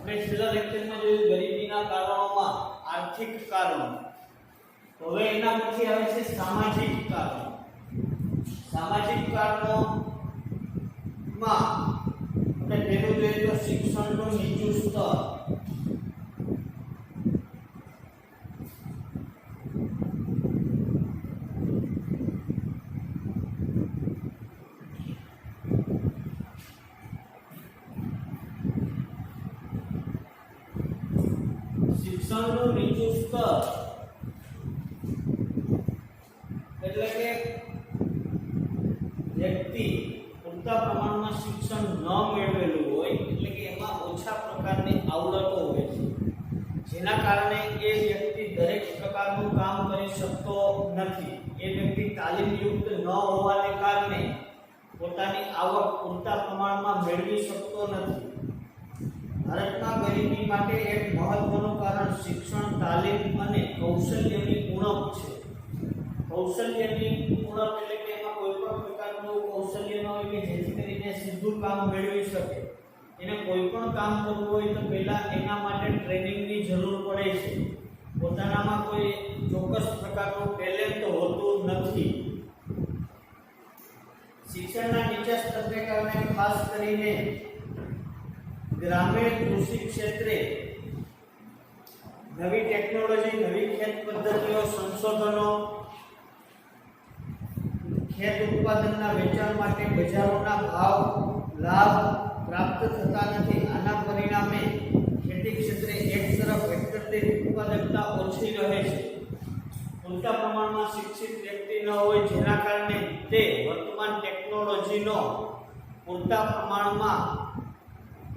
આપણે છેલ્લા લેક્ચરમાં જોયું ગરીબીના કારણોમાં આર્થિક કારણો. તો હવે એના પછી આવે છે સામાજિક કારણો. સામાજિક કારણોમાં આપણે પહેલું જોઈએ તો શિક્ષણનું નીચું સ્તર. શિક્ષણનું નીચું સ્તર એટલે કે વ્યક્તિ પૂરતા પ્રમાણમાં શિક્ષણ ન મેળવેલું હોય, એટલે કે એમાં ઓછા પ્રકારની આવડતો હોય છે, જેના કારણે એ વ્યક્તિ દરેક પ્રકારનું કામ કરી શકતો નથી. એ વ્યક્તિ તાલીમયુક્ત ન હોવાને કારણે પોતાની આવક પૂરતા પ્રમાણમાં મેળવી શકતો નથી. ભારતમાં ગરીબી માટે એક મહત્વનું કારણ શિક્ષણ, તાલીમ અને કૌશલ્યની ઉણપ છે. કૌશલ્યની ઉણપ એટલે કે એમાં કોઈ પણ પ્રકારનું કૌશલ્ય ન હોય કે જેથી કરીને સીધું કામ મેળવી શકે. એને કોઈ પણ કામ કરવું હોય તો પહેલા એના માટે ટ્રેનિંગની જરૂર પડે છે. પોતાનામાં કોઈ ચોક્કસ પ્રકારનું ટેલેન્ટ હોતું નથી. શિક્ષણના નીચા સ્તરને કારણે ખાસ કરીને ગ્રામીણ કૃષિ ક્ષેત્રે નવી ટેકનોલોજી, નવી ખેત પદ્ધતિઓ, સંશોધનો, ખેત ઉત્પાદનના વેચાણ માટે બજારોના ભાવ, લાભ પ્રાપ્ત થતા નથી. આના પરિણામે ખેતી ક્ષેત્રે એક તરફ હેક્ટર દીઠ ઉત્પાદકતા ઓછી રહે છે. પૂરતા પ્રમાણમાં શિક્ષિત વ્યક્તિ ન હોય, જેના કારણે તે વર્તમાન ટેકનોલોજીનો પૂરતા પ્રમાણમાં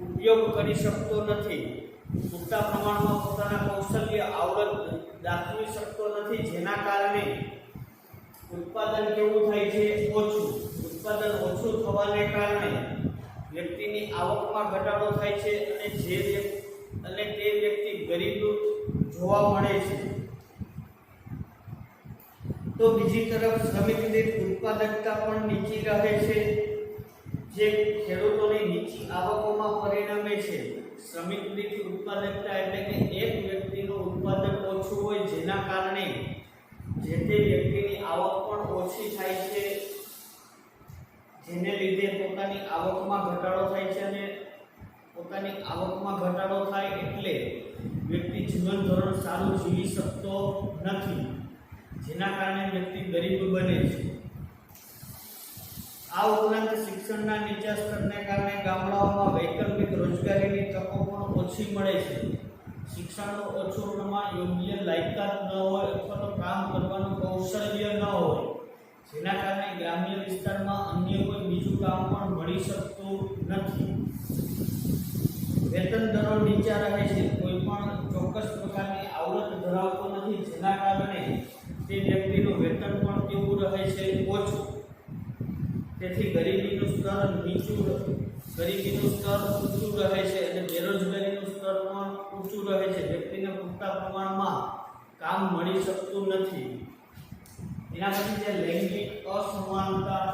ઉપયોગ કરી શકતો નથી. પૂરતા પ્રમાણમાં પોતાના કૌશલ્ય, આવડત દાખવી શકતો નથી, જેના કારણે ઉત્પાદન કેવું થાય છે? ઓછું. ઉત્પાદન ઓછું થવાને કારણે વ્યક્તિની આવકમાં ઘટાડો થાય છે અને તે વ્યક્તિ ગરીબ જોવા મળે છે. તો બીજી તરફ શ્રમિક દીઠ ઉત્પાદકતા પણ નીચી રહે છે, જે ખેડૂતોની નીચી આવકોમાં પરિણમે છે. શ્રમિક દીઠ ઉત્પાદકતા એટલે કે એક વ્યક્તિનું ઉત્પાદન ઓછું હોય, જેના કારણે જે તે વ્યક્તિની આવક પણ ઓછી થાય છે, જેને લીધે પોતાની આવકમાં ઘટાડો થાય છે. અને પોતાની આવકમાં ઘટાડો થાય એટલે વ્યક્તિ જીવન ધોરણ સારું જીવી શકતો નથી, જેના કારણે વ્યક્તિ ગરીબ બને છે. આ ઉપરાંત શિક્ષણના નીચા સ્તરને કારણે ગામડાઓમાં વૈકલ્પિક રોજગારીની તકો પણ ઓછી મળે છે. શિક્ષણનું ઓછું પ્રમાણ, યોગ્ય લાયકાત ન હોય અથવા તો કામ કરવાનું કૌશલ્ય ન હોય, જેના કારણે ગ્રામ્ય વિસ્તારમાં અન્ય કોઈ બીજું કામ પણ મળી શકતું નથી. વેતન દરો નીચા રહે છે. કોઈ પણ ચોક્કસ પ્રકારની આવડત ધરાવતો નથી, જેના કારણે તે વ્યક્તિનું વેતન પણ કેવું રહે છે? ઓછું. તેથી ગરીબીનું સ્તર ઊંચું રહે છે અને બેરોજગારીનું સ્તર પણ ઊંચું રહે છે. વ્યક્તિને પૂરતા પ્રમાણમાં કામ મળી શકતું નથી. એના પછી છે લૈંગિક અસમાનતા.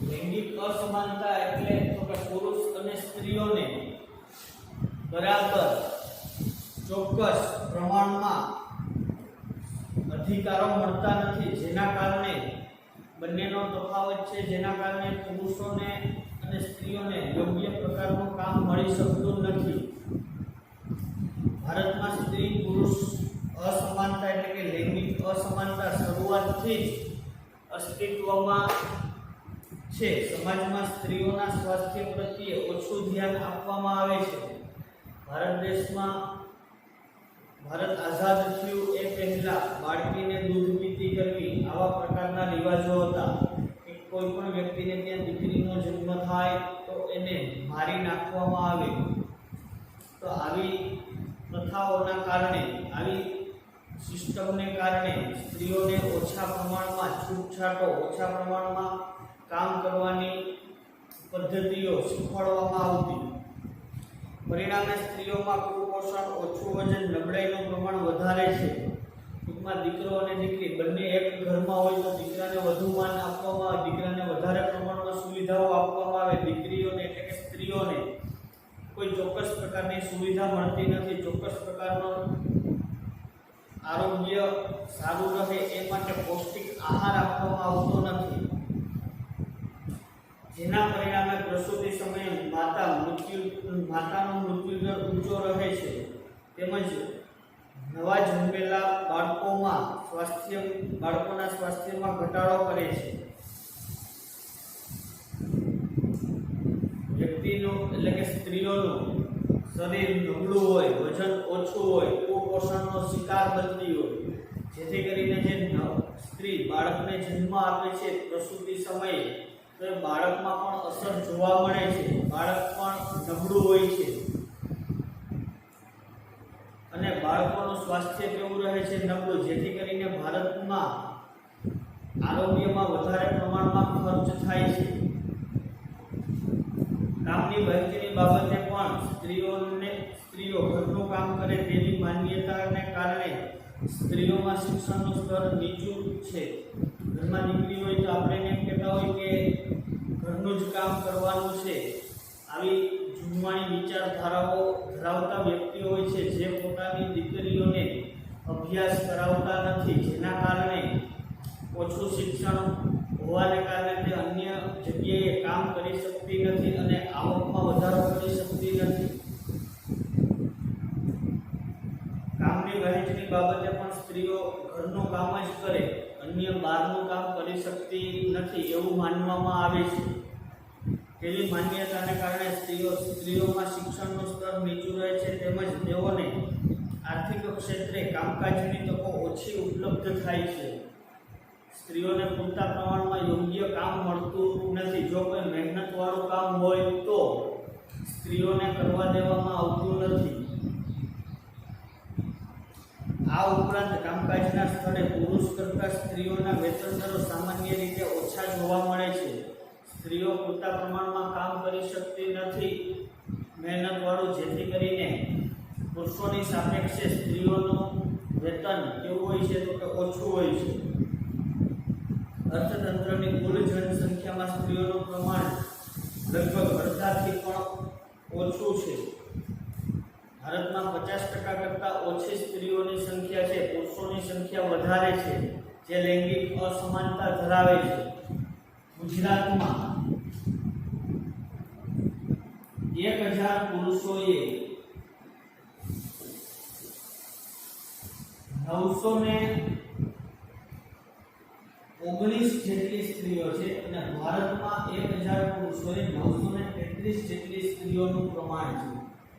લૈંગિક અસમાનતા એટલે તો કે પુરુષ અને સ્ત્રીઓને બરાબર ચોક્કસ પ્રમાણમાં અધિકારો મળતા નથી, જેના કારણે બંનેનો તફાવત છે, જેના કારણે પુરુષોને અને સ્ત્રીઓને યોગ્ય પ્રકારનું કામ મળી શકતું નથી. ભારતમાં સ્ત્રી પુરુષ અસમાનતા એટલે કે લૈંગિક અસમાનતા શરૂઆતથી જ અસ્તિત્વમાં છે. સમાજમાં સ્ત્રીઓના સ્વાસ્થ્ય પ્રત્યે ઓછું ધ્યાન આપવામાં આવે છે. ભારત આઝાદ થયું એ પહેલા બાળકીને દૂધ પીતી કરવી આવા પ્રકારના રિવાજો હતા. કે કોઈ પણ વ્યક્તિને ત્યાં દીકરીનો જન્મ થાય તો એને મારી નાખવામાં આવે. તો આવી પ્રથાઓના કારણે, આવી સિસ્ટમને કારણે સ્ત્રીઓને ઓછા પ્રમાણમાં છૂટછાટો, ઓછા પ્રમાણમાં કામ કરવાની પદ્ધતિઓ શીખવાડવામાં આવતી. પરિણામે સ્ત્રીઓમાં કુપોષણ, ઓછું વજન, નબળાઈનું પ્રમાણ વધારે છે. ટૂંકમાં દીકરો અને દીકરી બંને એક ઘરમાં હોય તો દીકરાને વધુ માન આપવામાં આવે, દીકરાને વધારે પ્રમાણમાં સુવિધાઓ આપવામાં આવે. દીકરીઓને એટલે કે સ્ત્રીઓને કોઈ ચોક્કસ પ્રકારની સુવિધા મળતી નથી. ચોક્કસ પ્રકારનો આરોગ્ય સારું રહે એ માટે પૌષ્ટિક આહાર આપવામાં આવતો નથી, જેના પરિણામે પ્રસૂતિ સમયે માતાનો મૃત્યુદર ઊંચો રહે છે. તેમજ નવા જન્મેલા બાળકોના સ્વાસ્થ્યમાં ઘટાડો કરે છે. વ્યક્તિનું એટલે કે સ્ત્રીઓનું શરીર નબળું હોય, વજન ઓછું હોય, કુપોષણનો શિકાર બનતી હોય, જેથી કરીને જે સ્ત્રી બાળકને જન્મ આપે છે પ્રસૂતિ સમયે, તો એ બાળકમાં પણ અસર જોવા મળે છે. બાળક પણ નબળું હોય છે અને બાળકોનું સ્વાસ્થ્ય કેવું રહે છે? નબળું. જેથી કરીને ભારતમાં આરોગ્યમાં વધારે પ્રમાણમાં ખર્ચ થાય છે. કામની વહેંચણી બાબતે પણ સ્ત્રીઓ ઘરનું કામ કરે તેવી માન્યતાને કારણે સ્ત્રીઓમાં શિક્ષણનું સ્તર નીચું છે. ઘરમાં દીકરી હોય તો આપણે એમ કહેતા હોય કે ઘરનું જ કામ કરવાનું છે. આવી જૂનવાણી વિચારધારાઓ ધરાવતા વ્યક્તિઓ હોય છે જે પોતાની દીકરીઓને અભ્યાસ કરાવતા નથી, જેના કારણે ઓછું શિક્ષણ હોવાને કારણે તે અન્ય જગ્યાએ કામ કરી શકતી નથી અને આવકમાં વધારો કરી શકતી નથી. કામની વહેંચણી બાબતે પણ સ્ત્રીઓ ઘરનું કામ જ કરે, અન્ય બહારનું કામ કરી શકતી નથી એવું માનવામાં આવે છે. તેવી માન્યતાને કારણે સ્ત્રીઓમાં શિક્ષણનું સ્તર નીચું રહે છે. તેમજ તેઓને આર્થિક ક્ષેત્રે કામકાજની તકો ઓછી ઉપલબ્ધ થાય છે. સ્ત્રીઓને પૂરતા પ્રમાણમાં યોગ્ય કામ મળતું નથી. જો કોઈ મહેનતવાળું કામ હોય તો સ્ત્રીઓને કરવા દેવામાં આવતું નથી. આ ઉપરાંત કામકાજના સ્થળે પુરુષ કરતાં સ્ત્રીઓના વેતન દરો સામાન્ય રીતે ઓછા જોવા મળે છે. સ્ત્રીઓ પૂરતા પ્રમાણમાં કામ કરી શકતી નથી મહેનતવાળું, જેથી કરીને પુરુષોની સાપેક્ષે સ્ત્રીઓનું વેતન કેવું હોય છે? તો કે ઓછું હોય છે. અર્થતંત્રની કુલ જનસંખ્યામાં સ્ત્રીઓનું પ્રમાણ લગભગ અડધાથી પણ ઓછું છે. ભારતમાં 50% કરતાં ઓછી સ્ત્રીઓની સંખ્યા છે, પુરુષોની સંખ્યા વધારે છે, જે લૈંગિક અસમાનતા ધરાવે છે. ગુજરાતમાં 1000 પુરુષોએ 919 જેટલી સ્ત્રીઓ છે અને ભારતમાં 1000 પુરુષોએ 933 જેટલી સ્ત્રીઓનું પ્રમાણ છે.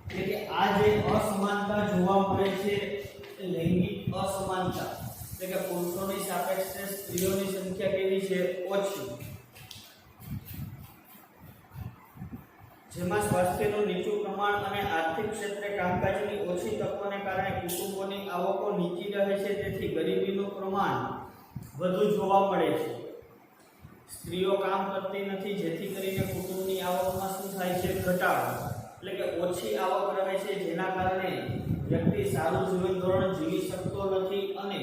એટલે કે આ જે અસમાનતા જોવા મળે છે એ લૈંગિક અસમાનતા, એટલે કે પુરુષોની સાપેક્ષે સ્ત્રીઓની સંખ્યા કેવી છે? ઓછી. જેમાં સ્વાસ્થ્યનું નીચું પ્રમાણ અને આર્થિક ક્ષેત્રે કામકાજની ઓછી તકોને કારણે કુટુંબોની આવકો નીચી રહે છે. તેથી ગરીબીનું પ્રમાણ વધુ જોવા મળે છે. સ્ત્રીઓ કામ કરતી નથી, જેથી કરીને કુટુંબની આવકમાં શું થાય છે? ઘટાડો. એટલે કે ઓછી આવક રહે છે, જેના કારણે વ્યક્તિ સારું જીવન ધોરણ જીવી શકતો નથી અને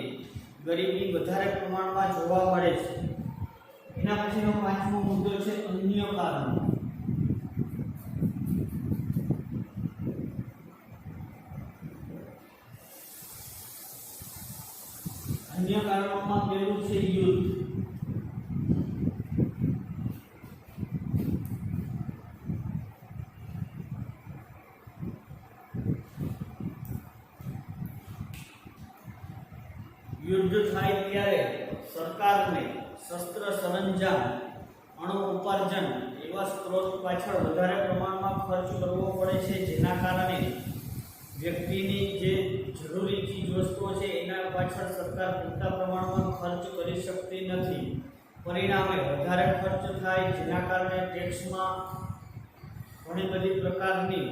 ગરીબી વધારે પ્રમાણમાં જોવા મળે છે. એના પછીનો 5મો મુદ્દો છે અન્ય કારણો. અન્ય કારણોમાં પહેલું છે યુદ્ધ. યુદ્ધ થાય ત્યારે સરકારને શસ્ત્ર સરંજામ, અણુ ઉપાર્જન એવા સ્ત્રોત પાછળ વધારે પ્રમાણમાં ખર્ચ કરવો પડે છે, જેના કારણે વ્યક્તિની જે જરૂરી ચીજ વસ્તુઓ છે એના પાછળ સરકાર પૂરતા પ્રમાણમાં ખર્ચ કરી શકતી નથી. પરિણામે વધારે ખર્ચ થાય, જેના કારણે ટેક્સમાં ઘણી બધી પ્રકારની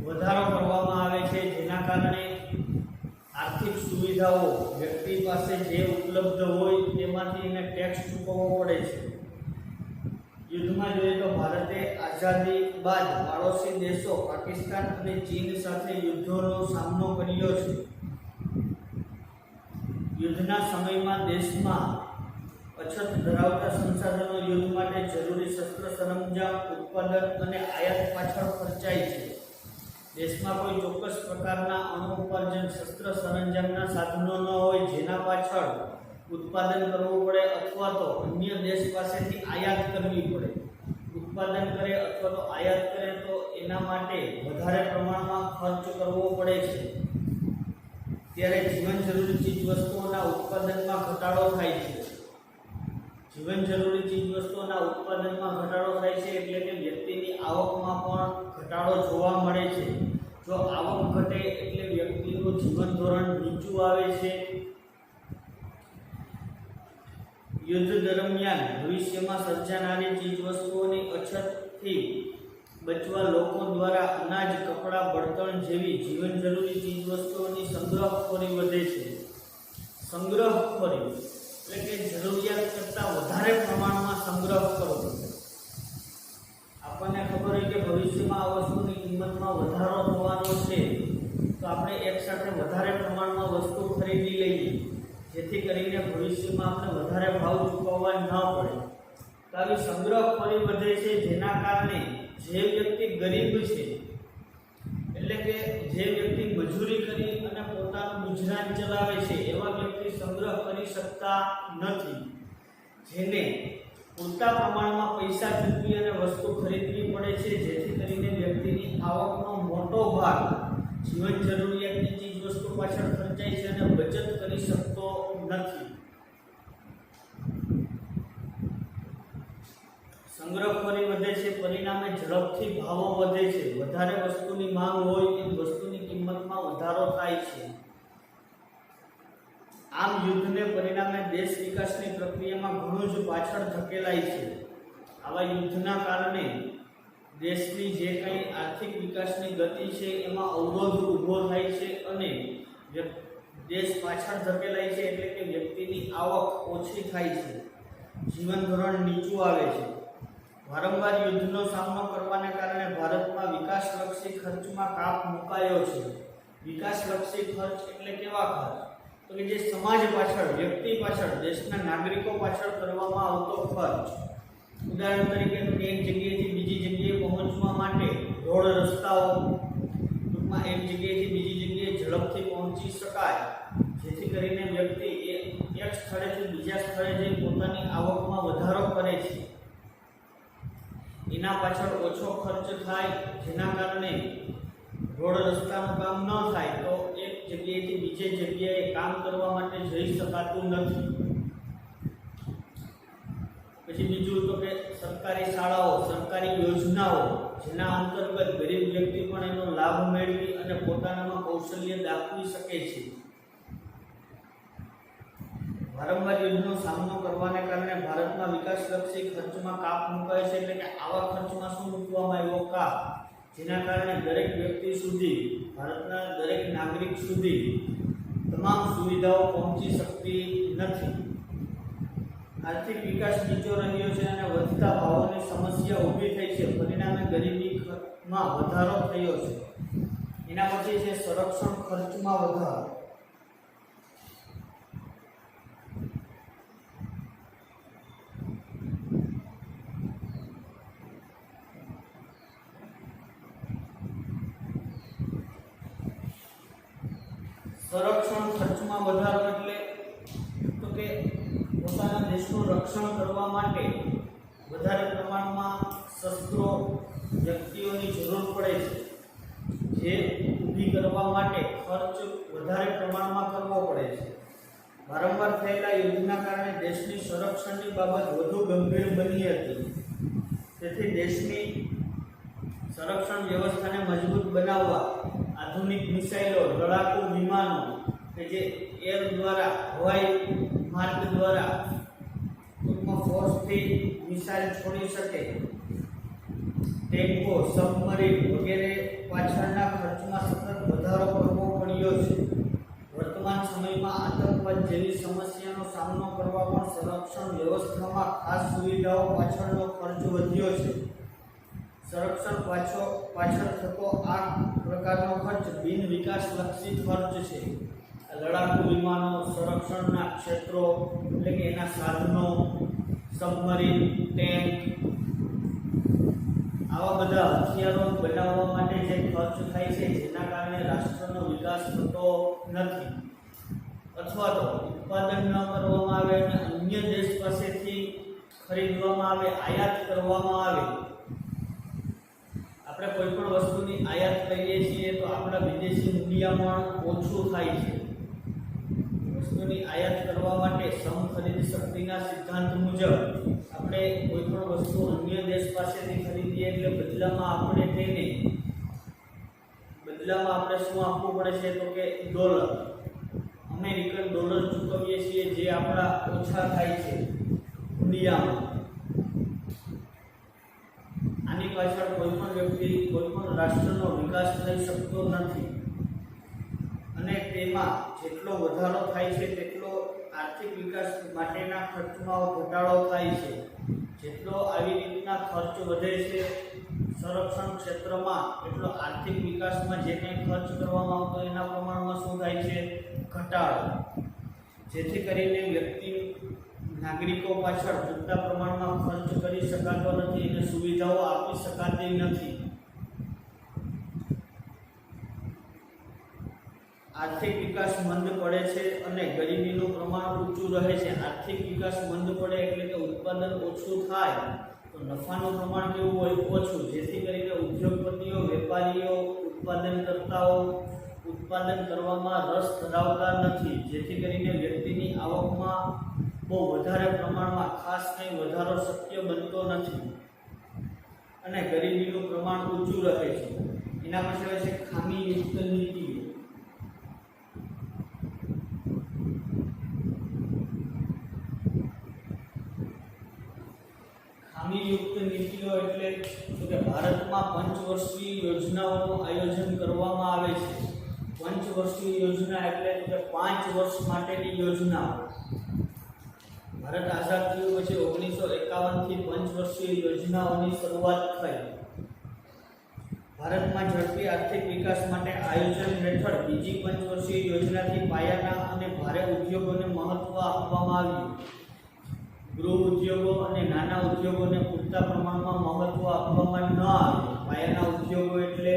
વધારો કરવામાં આવે છે, જેના કારણે આર્થિક સુવિધાઓ વ્યક્તિ પાસે જે ઉપલબ્ધ હોય તેમાંથી એને ટેક્સ ચૂકવવો પડે છે. યુદ્ધમાં જોઈએ તો ભારતે આઝાદી બાદ પાડોશી દેશો પાકિસ્તાન અને ચીન સાથે યુદ્ધોનો સામનો કર્યો છે. યુદ્ધના સમયમાં દેશમાં અછત ધરાવતા સંસાધનો યુદ્ધ માટે જરૂરી શસ્ત્ર સરંજામ ઉત્પાદન અને આયાત પાછળ ખર્ચાય છે. દેશમાં કોઈ ચોક્કસ પ્રકારના અણુ ઉપાર્જન શસ્ત્ર સરંજામના સાધનો ન હોય જેના પાછળ ઉત્પાદન કરવું પડે અથવા તો અન્ય દેશ પાસેથી આયાત કરવી પડે. ઉત્પાદન કરે અથવા તો આયાત કરે તો એના માટે વધારે પ્રમાણમાં ખર્ચ કરવો પડે છે. ત્યારે જીવન જરૂરી ચીજવસ્તુઓના ઉત્પાદનમાં ઘટાડો થાય છે. જીવન જરૂરી ચીજવસ્તુઓના ઉત્પાદનમાં ઘટાડો થાય છે એટલે કે વ્યક્તિની આવકમાં પણ ઘટાડો જોવા મળે છે. જો આવક ઘટે એટલે વ્યક્તિનું જીવન ધોરણ નીચું આવે છે. યુદ્ધ દરમિયાન ભવિષ્યમાં સર્જાનારી ચીજવસ્તુઓની અછતથી બચવા લોકો દ્વારા અનાજ, કપડાં, બળતણ જેવી જીવન જરૂરી ચીજવસ્તુઓની સંગ્રહખોરી વધે છે. સંગ્રહખોરી એટલે કે જરૂરિયાત કરતાં વધારે પ્રમાણમાં સંગ્રહ કરવો. આપણને ખબર હોય કે ભવિષ્યમાં આ વસ્તુની કિંમતમાં વધારો થવાનો છે તો આપણે એકસાથે વધારે પ્રમાણમાં વસ્તુ ખરીદી લઈએ જેથી કરીને ભવિષ્યમાં આપણે વધારે ભાવ ચૂકવવા ન પડે. તો આવી સંગ્રહખોરી વધે છે જેના કારણે જે વ્યક્તિ ગરીબ છે એટલે કે જે વ્યક્તિ મજૂરી કરી અને પોતાનું ગુજરાન ચલાવે છે એવા વ્યક્તિ સંગ્રહ કરી શકતા નથી. જેને પૂરતા પ્રમાણમાં પૈસા ચૂકવી અને વસ્તુ ખરીદવી પડે છે જેથી કરીને વ્યક્તિની આવકનો મોટો ભાગ જીવન જરૂરિયાતની ચીજ વસ્તુ પાછળ ખર્ચાય છે અને બચત કરી શકતો નથી. સંગ્રહખોરી વધે છે, પરિણામે ઝડપથી ભાવો વધે છે. વધારે વસ્તુની માંગ હોય એમ વસ્તુની કિંમતમાં વધારો થાય છે. આમ યુદ્ધને પરિણામે દેશ વિકાસની પ્રક્રિયામાં ઘણું જ પાછળ ધકેલાય છે. આવા યુદ્ધના કારણે દેશની જે કંઈ આર્થિક વિકાસની ગતિ છે એમાં અવરોધ ઊભો થાય છે અને દેશ પાછળ ધકેલાય છે એટલે કે વ્યક્તિની આવક ઓછી થાય છે, જીવન ધોરણ નીચું આવે છે. વારંવાર યુદ્ધનો સામનો કરવાને કારણે ભારતમાં વિકાસલક્ષી ખર્ચમાં કાપ મુકાયો છે. વિકાસલક્ષી ખર્ચ એટલે કેવા ખર્ચ? તો કે જે સમાજ પાછળ, વ્યક્તિ પાછળ, દેશના નાગરિકો પાછળ કરવામાં આવતો ખર્ચ. ઉદાહરણ તરીકે એક જગ્યાએથી બીજી જગ્યાએ પહોંચવા માટે રોડ, રસ્તાઓ, ટૂંકમાં એક જગ્યાએથી બીજી જગ્યાએ ઝડપથી પહોંચી શકાય જેથી કરીને વ્યક્તિ એક સ્થળેથી બીજા સ્થળે જઈ પોતાની આવકમાં વધારો કરે છે. એના પાછળ ઓછો ખર્ચ થાય જેના કારણે રોડ રસ્તાનું કામ ન થાય તો એક જગ્યાએથી બીજી જગ્યાએ કામ કરવા માટે જઈ શકાતું નથી. પછી બીજું તો કે સરકારી શાળાઓ, સરકારી યોજનાઓ જેના અંતર્ગત ગરીબ વ્યક્તિ પણ એનો લાભ મેળવી અને પોતાનામાં કૌશલ્ય દાખવી શકે છે. વારંવાર યુદ્ધનો સામનો કરવાને કારણે ભારતમાં વિકાસલક્ષી ખર્ચમાં કાપ મુકાય છે એટલે કે આવા ખર્ચમાં શું મૂકવામાં આવ્યો? કાપ. જેના કારણે દરેક વ્યક્તિ સુધી, ભારતના દરેક નાગરિક સુધી તમામ સુવિધાઓ પહોંચી શકતી નથી. આર્થિક વિકાસ નીચો રહ્યો છે અને વધતા ભાવોની સમસ્યા ઊભી થઈ છે. પરિણામે ગરીબીમાં વધારો થયો છે. એના પછી છે સંરક્ષણ ખર્ચમાં વધારો. સંરક્ષણ ખર્ચમાં વધારો એટલે તો કે પોતાના દેશનું રક્ષણ કરવા માટે વધારે પ્રમાણમાં શસ્ત્રો, વ્યક્તિઓની જરૂર પડે છે. જે ઊભી કરવા માટે ખર્ચ વધારે પ્રમાણમાં કરવો પડે છે. વારંવાર થયેલા યુદ્ધના કારણે દેશની સંરક્ષણની બાબત વધુ ગંભીર બની હતી. તેથી દેશની સંરક્ષણ વ્યવસ્થાને મજબૂત બનાવવા આધુનિક મિસાઇલો, લડાકુ વિમાનો કે જે એર દ્વારા, હવાઈ માર્ગ દ્વારા ટૂંકમાં ફોર્સથી મિસાઇલ છોડી શકે, ટેન્કો, સબમરીન વગેરે પાછળના ખર્ચમાં સતત વધારો કરવો પડ્યો છે. વર્તમાન સમયમાં આતંકવાદ જેવી સમસ્યાનો સામનો કરવા પણ સંરક્ષણ વ્યવસ્થામાં ખાસ સુવિધાઓ પાછળનો ખર્ચ વધ્યો છે. સંરક્ષણ પાછળ થતો આ પ્રકારનો ખર્ચ બિન વિકાસલક્ષી ખર્ચ છે. લડાકુ વિમાનો, સંરક્ષણના ક્ષેત્રો એટલે કે એના સાધનો, સબમરીન, ટેન્ક, આવા બધા હથિયારો બનાવવા માટે જે ખર્ચ થાય છે જેના કારણે રાષ્ટ્રનો વિકાસ થતો નથી, અથવા તો ઉત્પાદન ન કરવામાં આવે અને અન્ય દેશ પાસેથી ખરીદવામાં આવે, આયાત કરવામાં આવે. આપણે કોઈ પણ વસ્તુની આયાત કરીએ છીએ તો આપણા વિદેશી મૂલ્યમાં ઓછું થાય છે. વસ્તુની આયાત કરવા માટે સમખરીદ શક્તિના સિદ્ધાંત મુજબ આપણે કોઈ પણ વસ્તુ અન્ય દેશ પાસેથી ખરીદીએ એટલે બદલામાં આપણે શું આપવું પડે છે તો કે ડોલર, અમેરિકન ડોલર ચૂકવીએ છીએ જે આપણા ઓછા થાય છે ઇન્ડિયામાં. આની પાછળ કોઈ પણ વ્યક્તિ, કોઈ પણ રાષ્ટ્રનો વિકાસ થઈ શકતો નથી અને તેમાં જેટલો વધારો થાય છે તેટલો આર્થિક વિકાસ માટેના ખર્ચમાં ઘટાડો થાય છે. જેટલો આવી રીતના ખર્ચ વધે છે સંરક્ષણ ક્ષેત્રમાં એટલો આર્થિક વિકાસમાં જે કંઈ ખર્ચ કરવામાં આવતો એના પ્રમાણમાં શું થાય છે? ઘટાડો. જેથી કરીને વ્યક્તિ, નાગરિકો પાછળ પૂરતા પ્રમાણમાં ખર્ચ કરી શકાતો નથી અને સુવિધાઓ આપી શકાતી નથી. આર્થિક વિકાસ મંદ પડે છે અને ગરીબીનું પ્રમાણ ઊંચું રહે છે. આર્થિક વિકાસ મંદ પડે એટલે કે ઉત્પાદન ઓછું થાય તો નફાનું પ્રમાણ કેવું હોય? ઓછું. જેથી કરીને ઉદ્યોગપતિઓ, વેપારીઓ, ઉત્પાદનકર્તાઓ ઉત્પાદન કરવામાં રસ ધરાવતા નથી. જેથી કરીને વ્યક્તિની આવકમાં બહુ વધારે પ્રમાણમાં ખાસ કંઈ વધારો શક્ય બનતો નથી અને ગરીબીનું પ્રમાણ ઊંચું રહે છે. એના પછી આવે છે ખામીયુક્ત નીતિઓ. ખામીયુક્ત નીતિઓ એટલે કે ભારતમાં પંચવર્ષીય યોજનાઓનું આયોજન કરવામાં આવે છે. પંચવર્ષીય યોજના એટલે કે 5 વર્ષ માટેની યોજનાઓ. ભારત આઝાદ થયું પછી 1951 થી પંચવર્ષીય યોજનાઓની શરૂઆત થઈ. ભારતમાં ઝડપી આર્થિક વિકાસ માટે આયોજન હેઠળ બીજી પંચવર્ષીય યોજનાથી પાયાના અને ભારે ઉદ્યોગોને મહત્વ આપવામાં આવ્યું. ગૃહ ઉદ્યોગો અને નાના ઉદ્યોગોને પૂરતા પ્રમાણમાં મહત્વ આપવામાં ન આવ્યું. પાયાના ઉદ્યોગો એટલે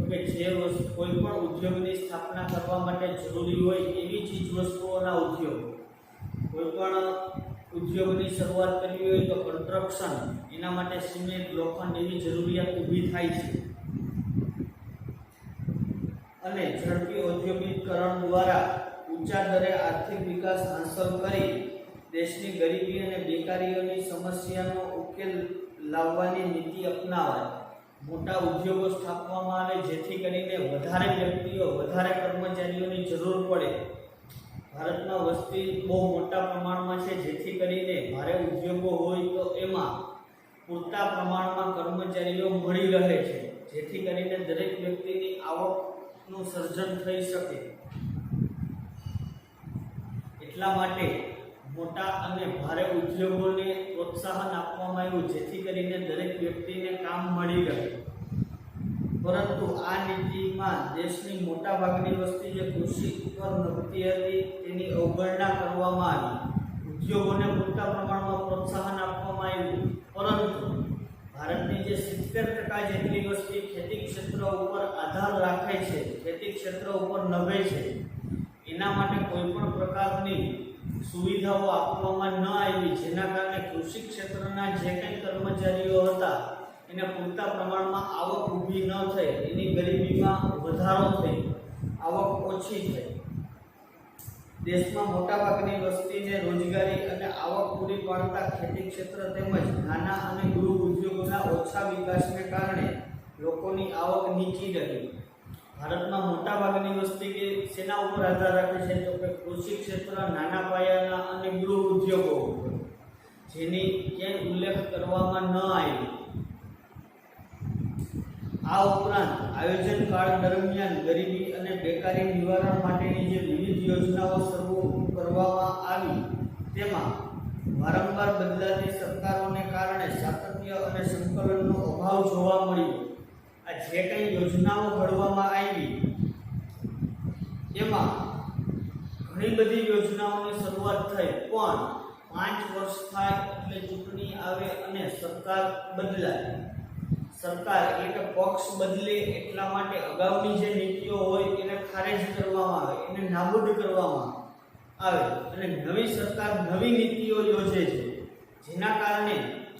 કે જે કોઈ પણ ઉદ્યોગની સ્થાપના કરવા માટે જરૂરી હોય એવી ચીજ વસ્તુઓના ઉદ્યોગો. કોઈ પણ ઉદ્યોગની શરૂઆત કરવી હોય તો કન્સ્ટ્રક્શન, એના માટે સિમેન્ટ, લોખંડ એવી જરૂરિયાત ઊભી થાય છે અને ઝડપી ઔદ્યોગિકરણ દ્વારા ઊંચા દરે આર્થિક વિકાસ હાંસલ કરી દેશની ગરીબી અને બેકારીઓની સમસ્યાનો ઉકેલ લાવવાની નીતિ અપનાવાય. મોટા ઉદ્યોગો સ્થાપવામાં આવે જેથી કરીને વધારે વ્યક્તિઓ, વધારે કર્મચારીઓની જરૂર પડે. ભારતમાં વસ્તી બહુ મોટા પ્રમાણમાં છે જેથી કરીને ભારે ઉદ્યોગો હોય તો એમાં પૂરતા પ્રમાણમાં કર્મચારીઓ મળી રહે છે જેથી કરીને દરેક વ્યક્તિની આવકનું સર્જન થઈ શકે. એટલા માટે મોટા અને ભારે ઉદ્યોગોને પ્રોત્સાહન આપવામાં આવ્યું જેથી કરીને દરેક વ્યક્તિને કામ મળી રહે. પરંતુ આ નીતિમાં દેશની મોટાભાગની વસ્તી જે કૃષિ ઉપર નભતી હતી તેની અવગણના કરવામાં આવી. ઉદ્યોગોને પૂરતા પ્રમાણમાં પ્રોત્સાહન આપવામાં આવ્યું પરંતુ ભારતની જે 70% જેટલી વસ્તી ખેતી ક્ષેત્ર ઉપર આધાર રાખે છે, ખેતી ક્ષેત્ર ઉપર નભે છે, એના માટે કોઈ પણ પ્રકારની સુવિધાઓ આપવામાં ન આવી જેના કારણે કૃષિ ક્ષેત્રના જે કંઈ કર્મચારીઓ હતા એને પૂરતા પ્રમાણમાં આવક ઊભી ન થઈ, એની ગરીબીમાં વધારો થઈ, આવક ઓછી થઈ. દેશમાં મોટાભાગની વસ્તીને રોજગારી અને આવક પૂરી પાડતા ખેતી ક્ષેત્ર તેમજ નાના અને ગૃહ ઉદ્યોગોના ઓછા વિકાસને કારણે લોકોની આવક નીચી રહી. ભારતમાં મોટાભાગની વસ્તી કે શેના ઉપર આધાર રાખે છે તો કે કૃષિ ક્ષેત્ર, નાના પાયાના અને ગૃહ ઉદ્યોગો ઉપર, જેની ક્યાંય ઉલ્લેખ કરવામાં ન આવ્યો. આ ઉપરાંત આયોજન કાળ દરમિયાન ગરીબી અને બેકારી નિવારણ માટેની જે વિવિધ યોજનાઓ શરૂ કરવામાં આવી તેમાં વારંવાર બદલાતી સરકારોને કારણે સાતત્ય સાતત્ય અને સંકલનનો અભાવ જોવા મળ્યો. આ જે કંઈ યોજનાઓ ઘડવામાં આવી એમાં ઘણી બધી યોજનાઓની શરૂઆત થઈ, પણ 5 વર્ષ થાય એટલે ચૂંટણી આવે અને સરકાર બદલાય. સરકાર એટલે કે પક્ષ બદલે એટલા માટે અગાઉની જે નીતિઓ હોય એને ખારેજ કરવામાં આવે, એને નાબૂદ કરવામાં આવે અને નવી સરકાર નવી નીતિઓ યોજે છે, જેના કારણે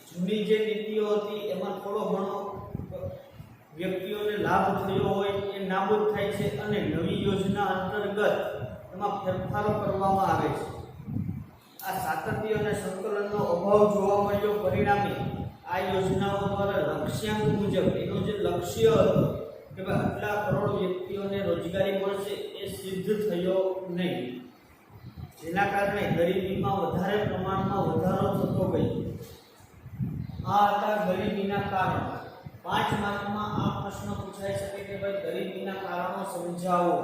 જૂની જે નીતિઓ હતી એમાં થોડો ઘણો વ્યક્તિઓને લાભ થયો હોય એ નાબૂદ થાય છે અને નવી યોજના અંતર્ગત એમાં ફેરફારો કરવામાં આવે છે. આ સાતત્ય અને સંકલનનો અભાવ જોવા મળ્યો. પરિણામે આ યોજનાઓ દ્વારા લક્ષ્યાંક મુજબ એનું જે લક્ષ્ય હતું કે ભાઈ આટલા કરોડ વ્યક્તિઓને રોજગારી મળશે એ સિદ્ધ થયો નહીં, જેના કારણે ગરીબીમાં વધારે પ્રમાણમાં વધારો થતો ગયો. આ હતા ગરીબીના કારણો. 5 માર્કમાં આ પ્રશ્ન પૂછાઈ શકે કે ભાઈ ગરીબીના કારણો સમજાવો.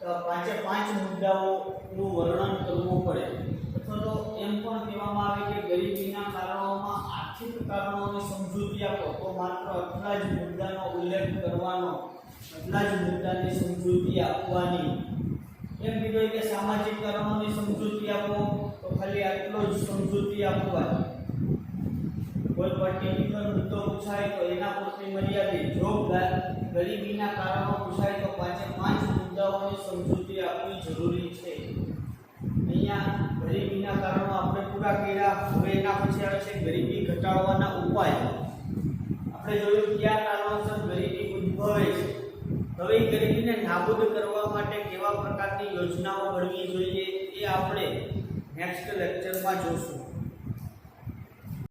તો 5 મુદ્દાઓનું વર્ણન કરવું પડે, અથવા તો એમ પણ કહેવામાં આવે કે ગરીબીના કારણોમાં આર્થિક કારણોની સમજૂતી આપો, તો માત્ર આટલા જ મુદ્દાનો ઉલ્લેખ કરવાનો, આટલા જ મુદ્દાની સમજૂતી આપવાની. એમ કીધું કે સામાજિક કારણોની સમજૂતી આપો, તો ખાલી આટલો જ સમજૂતી આપવાની. કોઈ પર્ટિક્યુલર મુદ્દો પૂછાય તો એના પૂરતી મર્યાદિત. જો ગરીબીના કારણો પૂછાય તો 5 મુદ્દાઓની સમજૂતી આપવી જરૂરી છે. અહીંયા ગરીબીના કારણો આપણે પૂરા કર્યા. હવે એના પછી આવે છે ગરીબી ઘટાડવાના ઉપાય. આપણે જોયું કયા કારણોસર ગરીબી ઉદ્ભવે છે. હવે એ ગરીબીને નાબૂદ કરવા માટે કેવા પ્રકારની યોજનાઓ ઘડવી જોઈએ એ આપણે નેક્સ્ટ લેક્ચરમાં જોશું.